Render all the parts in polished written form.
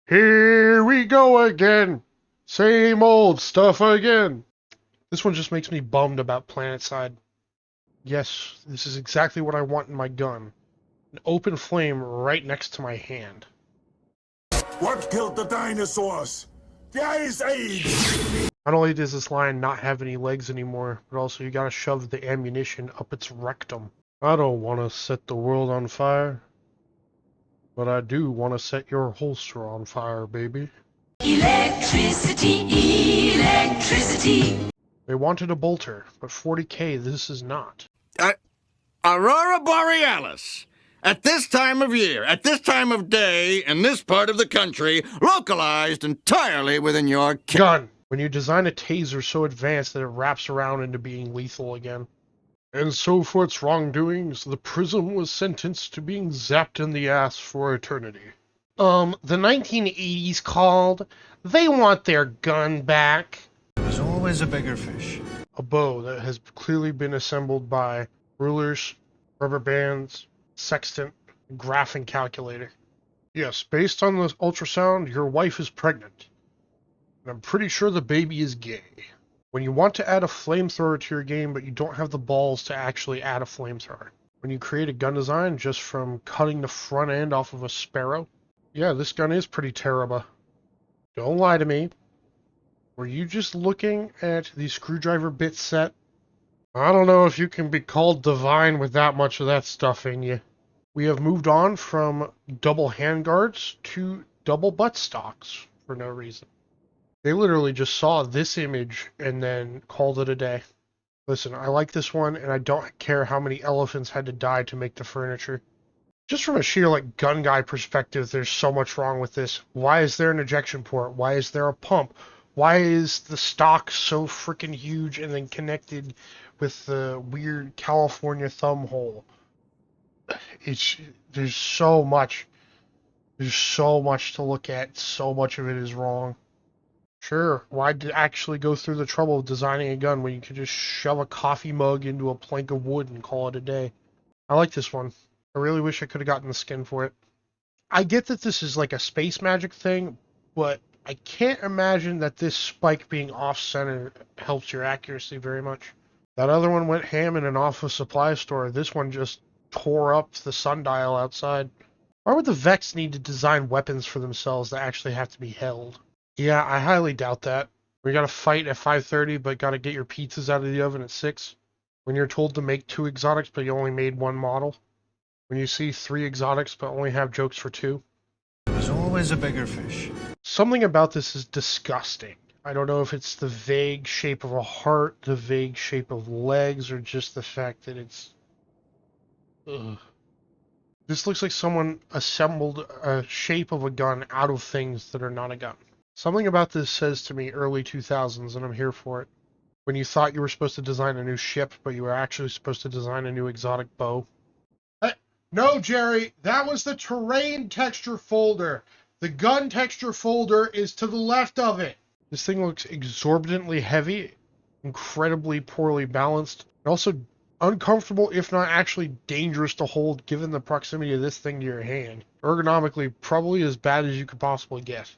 Here we go again. Same old stuff again. This one just makes me bummed about PlanetSide. Yes, this is exactly what I want in my gun. An open flame right next to my hand. What killed the dinosaurs? The Ice Age! Not only does this lion not have any legs anymore, but also you gotta shove the ammunition up its rectum. I don't want to set the world on fire, but I do want to set your holster on fire, baby. Electricity, electricity. They wanted a bolter, but 40K this is not. Aurora Borealis. At this time of year, at this time of day, in this part of the country, localized entirely within your Gun! When you design a taser so advanced that it wraps around into being lethal again. And so for its wrongdoings, the Prism was sentenced to being zapped in the ass for eternity. The 1980s called. They want their gun back. There's always a bigger fish. A bow that has clearly been assembled by rulers, rubber bands, sextant, graphing calculator. Yes, based on the ultrasound, your wife is pregnant. And I'm pretty sure the baby is gay. When you want to add a flamethrower to your game, but you don't have the balls to actually add a flamethrower. When you create a gun design just from cutting the front end off of a Sparrow. Yeah, this gun is pretty terrible. Don't lie to me. Were you just looking at the screwdriver bit set? I don't know if you can be called divine with that much of that stuff in you. We have moved on from double handguards to double buttstocks for no reason. They literally just saw this image and then called it a day. Listen, I like this one, and I don't care how many elephants had to die to make the furniture. Just from a sheer, gun guy perspective, there's so much wrong with this. Why is there an ejection port? Why is there a pump? Why is the stock so freaking huge and then connected with the weird California thumb hole? There's so much. There's so much to look at. So much of it is wrong. Sure, why actually go through the trouble of designing a gun when you could just shove a coffee mug into a plank of wood and call it a day? I like this one. I really wish I could have gotten the skin for it. I get that this is like a space magic thing, but I can't imagine that this spike being off-center helps your accuracy very much. That other one went ham in an office supply store. This one just tore up the sundial outside. Why would the Vex need to design weapons for themselves that actually have to be held? Yeah, I highly doubt that. We gotta fight at 5:30, but gotta get your pizzas out of the oven at 6. When you're told to make 2 exotics, but you only made 1 model. When you see 3 exotics, but only have jokes for 2. There's always a bigger fish. Something about this is disgusting. I don't know if it's the vague shape of a heart, the vague shape of legs, or just the fact that it's... Ugh. This looks like someone assembled a shape of a gun out of things that are not a gun. Something about this says to me early 2000s, and I'm here for it. When you thought you were supposed to design a new ship, but you were actually supposed to design a new exotic bow. No, Jerry, that was the terrain texture folder. The gun texture folder is to the left of it. This thing looks exorbitantly heavy, incredibly poorly balanced, and also uncomfortable, if not actually dangerous to hold, given the proximity of this thing to your hand. Ergonomically, probably as bad as you could possibly get.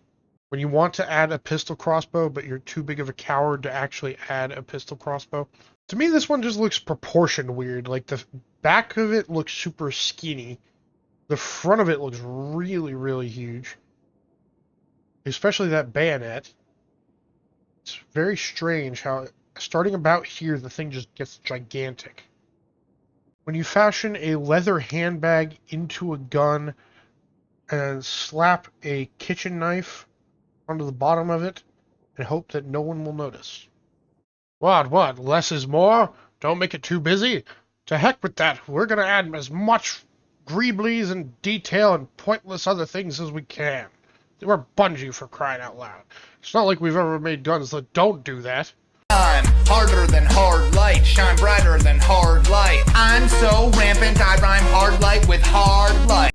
When you want to add a pistol crossbow, but you're too big of a coward to actually add a pistol crossbow. To me, this one just looks proportioned weird. Like, the back of it looks super skinny. The front of it looks really, really huge. Especially that bayonet. It's very strange how, starting about here, the thing just gets gigantic. When you fashion a leather handbag into a gun and slap a kitchen knife onto the bottom of it and hope that no one will notice. What? Less is more? Don't make it too busy? To heck with that. We're going to add as much greeblies and detail and pointless other things as we can. We're Bungie, for crying out loud. It's not like we've ever made guns that don't do that. I'm harder than hard light, shine brighter than hard light. I'm so rampant, I rhyme hard light with hard light.